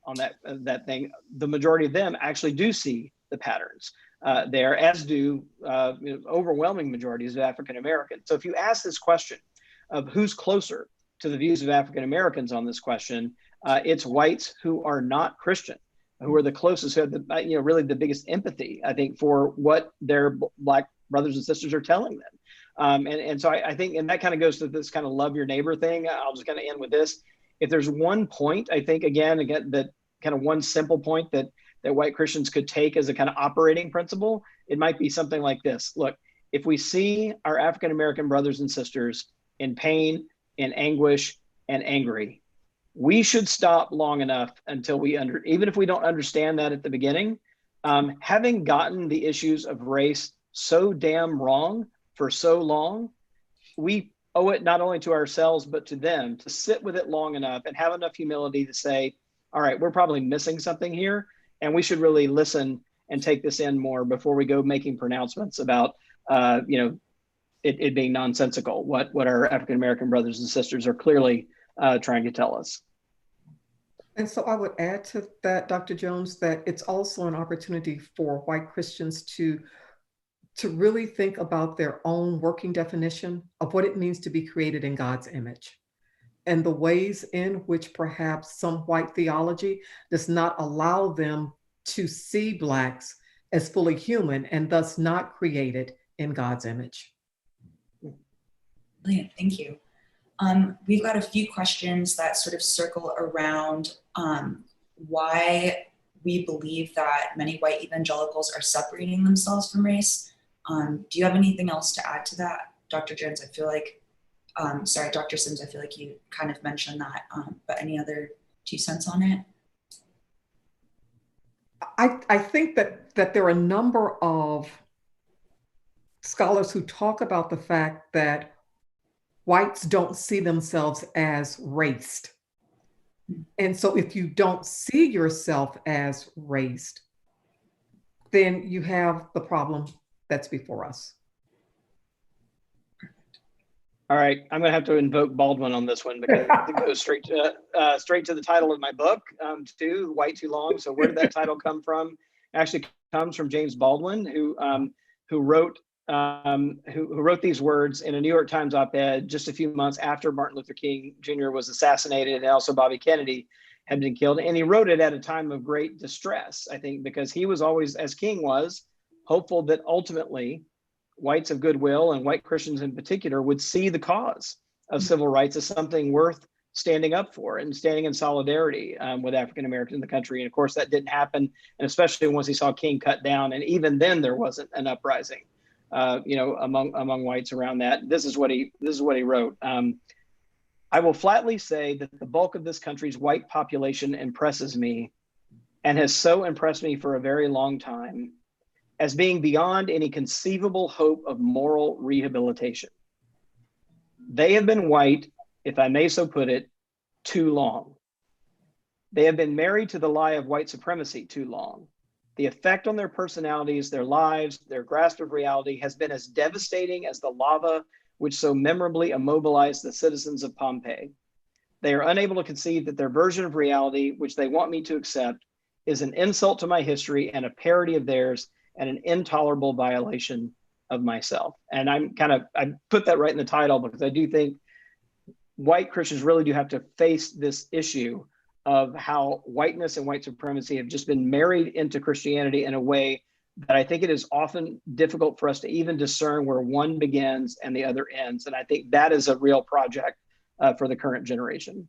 on that thing, the majority of them actually do see the patterns there, as do overwhelming majorities of African Americans. So if you ask this question of who's closer to the views of African Americans on this question, it's whites who are not Christian, who are the closest, who have the, really the biggest empathy, I think, for what their Black brothers and sisters are telling them. And so I think, and that kind of goes to this kind of love your neighbor thing. I'll just kind of end with this. If there's one point, I think, again, that kind of one simple point that white Christians could take as a kind of operating principle, it might be something like this. Look, if we see our African-American brothers and sisters in pain, in anguish, and angry, we should stop long enough until even if we don't understand that at the beginning, having gotten the issues of race so damn wrong for so long, we owe it not only to ourselves, but to them to sit with it long enough and have enough humility to say, all right, we're probably missing something here, and we should really listen and take this in more before we go making pronouncements about, it being nonsensical, what our African-American brothers and sisters are clearly trying to tell us. And so I would add to that, Dr. Jones, that it's also an opportunity for white Christians to really think about their own working definition of what it means to be created in God's image, and the ways in which perhaps some white theology does not allow them to see Blacks as fully human and thus not created in God's image. Brilliant, thank you. We've got a few questions that sort of circle around why we believe that many white evangelicals are separating themselves from race. Do you have anything else to add to that, Dr. Jones? I feel like, sorry, Dr. Sims, I feel like you kind of mentioned that, but any other 2 cents on it? I think that there are a number of scholars who talk about the fact that whites don't see themselves as raced. And so if you don't see yourself as raced, then you have the problem that's before us. All right, I'm going to have to invoke Baldwin on this one because it goes straight to the title of my book, too, White Too Long. So where did that title come from? It actually comes from James Baldwin, who wrote who wrote these words in a New York Times op-ed just a few months after Martin Luther King Jr. was assassinated, and also Bobby Kennedy had been killed. And he wrote it at a time of great distress, I think, because he was always, as King was, hopeful that ultimately whites of goodwill, and white Christians in particular, would see the cause of civil rights as something worth standing up for and standing in solidarity with African Americans in the country. And of course, that didn't happen, and especially once he saw King cut down. And even then, there wasn't an uprising, among whites around that. This is what he wrote. I will flatly say that the bulk of this country's white population impresses me, and has so impressed me for a very long time, as being beyond any conceivable hope of moral rehabilitation. They have been white, if I may so put it, too long. They have been married to the lie of white supremacy too long. The effect on their personalities, their lives, their grasp of reality has been as devastating as the lava which so memorably immobilized the citizens of Pompeii. They are unable to conceive that their version of reality, which they want me to accept, is an insult to my history and a parody of theirs, and an intolerable violation of myself. And I put that right in the title, because I do think white Christians really do have to face this issue of how whiteness and white supremacy have just been married into Christianity in a way that I think it is often difficult for us to even discern where one begins and the other ends. And I think that is a real project for the current generation.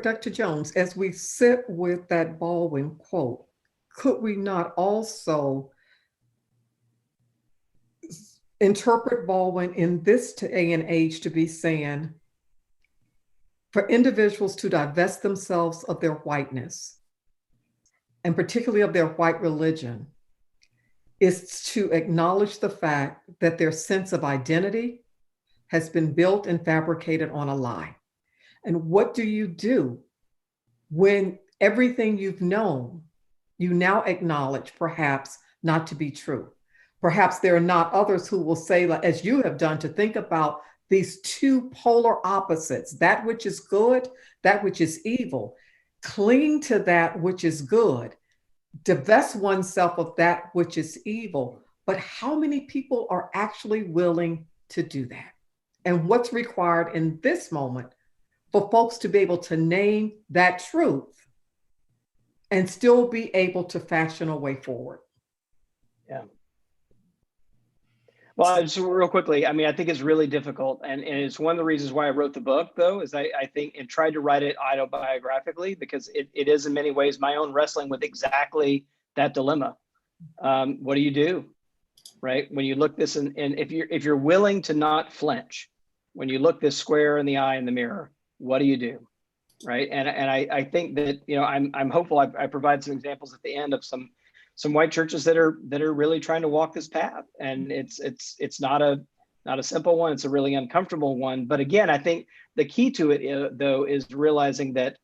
Dr. Jones, as we sit with that Baldwin quote, could we not also interpret Baldwin in this day and age to be saying, for individuals to divest themselves of their whiteness, and particularly of their white religion, is to acknowledge the fact that their sense of identity has been built and fabricated on a lie? And what do you do when everything you've known, you now acknowledge perhaps not to be true? Perhaps there are not others who will say, as you have done, to think about these two polar opposites, that which is good, that which is evil. Cling to that which is good, divest oneself of that which is evil. But how many people are actually willing to do that? And what's required in this moment for folks to be able to name that truth and still be able to fashion a way forward? Yeah. Well, just real quickly, I mean, I think it's really difficult. And it's one of the reasons why I wrote the book, though, is I think, and tried to write it autobiographically, because it is in many ways my own wrestling with exactly that dilemma. What do you do, right? When you look this, and if you're willing to not flinch, when you look this square in the eye in the mirror, what do you do, right? And I think that, I'm hopeful. I provide some examples at the end of some white churches that are really trying to walk this path, and it's not a simple one. It's a really uncomfortable one. But again, I think the key to it, though, is realizing that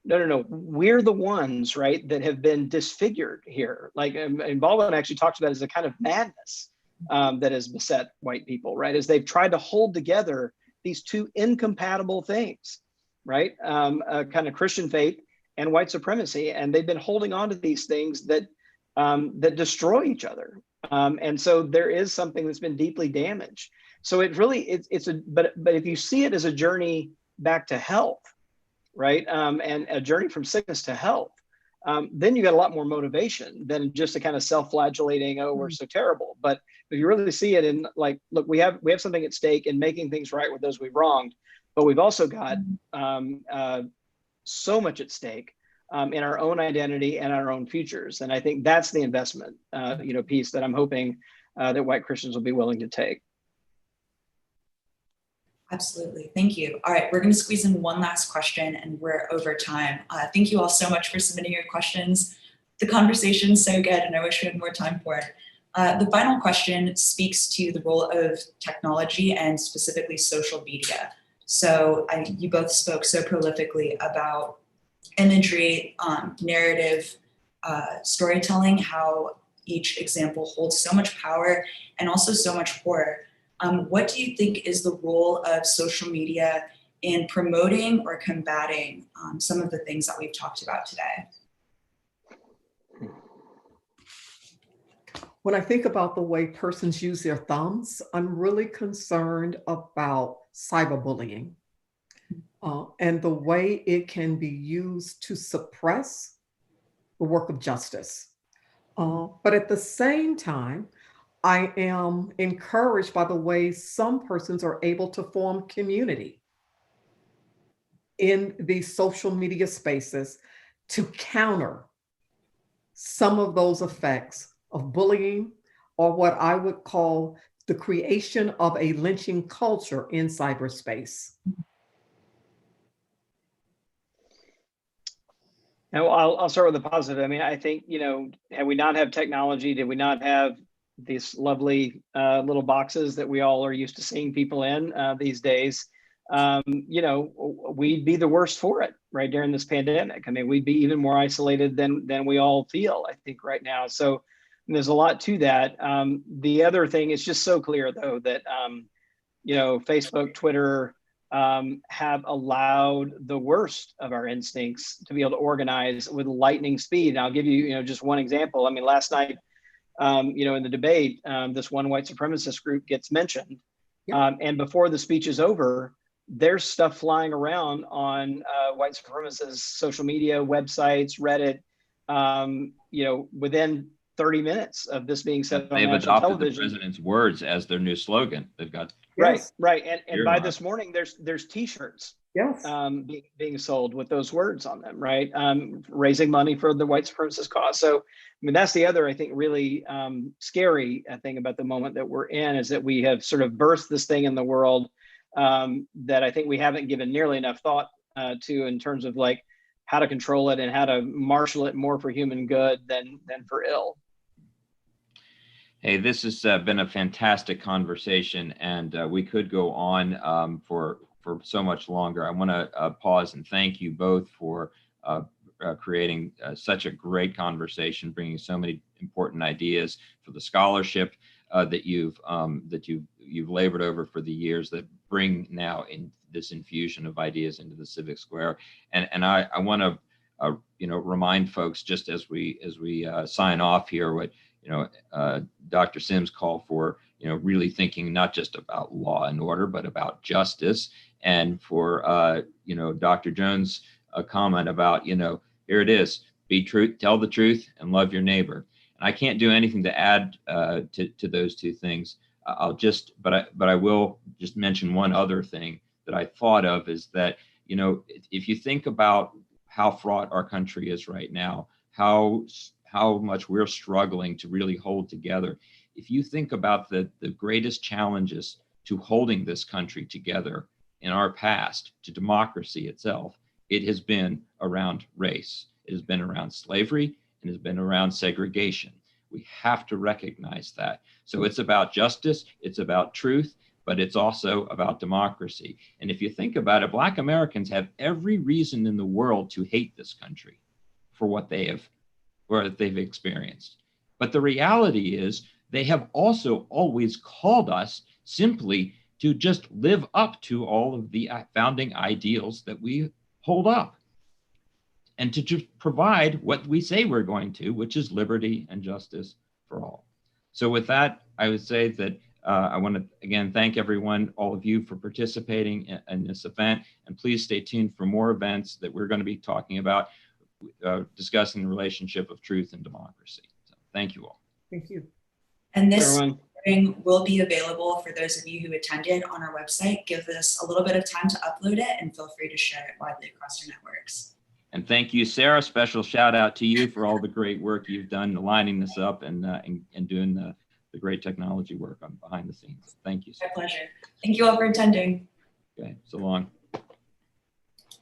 no, we're the ones, right, that have been disfigured here. Like, and Baldwin actually talks about it as a kind of madness that has beset white people, right, as they've tried to hold together these two incompatible things, right, kind of Christian faith and white supremacy, and they've been holding on to these things that destroy each other. And so there is something that's been deeply damaged. So it really, but if you see it as a journey back to health, right, and a journey from sickness to health, then you got a lot more motivation than just a kind of self-flagellating, oh, we're so terrible. But if you really see it in, like, look, we have something at stake in making things right with those we've wronged, but we've also got so much at stake in our own identity and our own futures. And I think that's the investment, piece that I'm hoping that white Christians will be willing to take. Absolutely. Thank you. All right, we're going to squeeze in one last question, and we're over time. Thank you all so much for submitting your questions. The conversation's so good, and I wish we had more time for it. The final question speaks to the role of technology and specifically social media. So you both spoke so prolifically about imagery, narrative, storytelling, how each example holds so much power and also so much horror. What do you think is the role of social media in promoting or combating some of the things that we've talked about today? When I think about the way persons use their thumbs, I'm really concerned about cyberbullying and the way it can be used to suppress the work of justice. But at the same time, I am encouraged by the way some persons are able to form community in these social media spaces to counter some of those effects of bullying, or what I would call the creation of a lynching culture in cyberspace. Now, I'll start with the positive. I mean, I think, you know, had we not have technology, did we not have these lovely little boxes that we all are used to seeing people in these days, you know, we'd be the worst for it right during this pandemic. I mean, we'd be even more isolated than we all feel, I think, right now. So there's a lot to that. The other thing is just so clear, though, that, you know, Facebook, Twitter, have allowed the worst of our instincts to be able to organize with lightning speed. And I'll give you, you know, just one example. I mean, last night, you know, in the debate, this one white supremacist group gets mentioned. And before the speech is over, there's stuff flying around on white supremacist social media, websites, Reddit, you know, within 30 minutes of this being said on national television. They've adopted the president's words as their new slogan. They've got right. And by this morning, there's T-shirts being sold with those words on them, right? Raising money for the white supremacist cause. So, I mean, that's the other, I think, really scary thing about the moment that we're in, is that we have sort of birthed this thing in the world that I think we haven't given nearly enough thought to, in terms of like how to control it and how to marshal it more for human good than for ill. Hey, this has been a fantastic conversation, and we could go on for so much longer. I want to pause and thank you both for creating such a great conversation, bringing so many important ideas, for the scholarship that you've labored over for the years, that bring now in this infusion of ideas into the civic square. And I want to you know, remind folks, just as we sign off here, what Dr. Sims called for, you know, really thinking not just about law and order, but about justice. And for, you know, Dr. Jones' comment about, you know, here it is, be true, tell the truth and love your neighbor. And I can't do anything to add to those two things. But I will just mention one other thing that I thought of, is that, you know, if you think about how fraught our country is right now, how much we're struggling to really hold together. If you think about the greatest challenges to holding this country together in our past, to democracy itself, it has been around race. It has been around slavery, and it has been around segregation. We have to recognize that. So it's about justice, it's about truth, but it's also about democracy. And if you think about it, Black Americans have every reason in the world to hate this country for what they've experienced. But the reality is, they have also always called us simply to just live up to all of the founding ideals that we hold up, and to just provide what we say we're going to, which is liberty and justice for all. So with that, I would say that I want to again thank everyone, all of you, for participating in this event, and please stay tuned for more events that we're going to be talking about, discussing the relationship of truth and democracy. So thank you all. Thank you. And this recording will be available for those of you who attended on our website. Give this a little bit of time to upload it, and feel free to share it widely across your networks. And thank you, Sarah. Special shout out to you for all the great work you've done lining this up and doing the great technology work behind the scenes. Thank you, Sarah. My pleasure. Thank you all for attending. Okay, so long.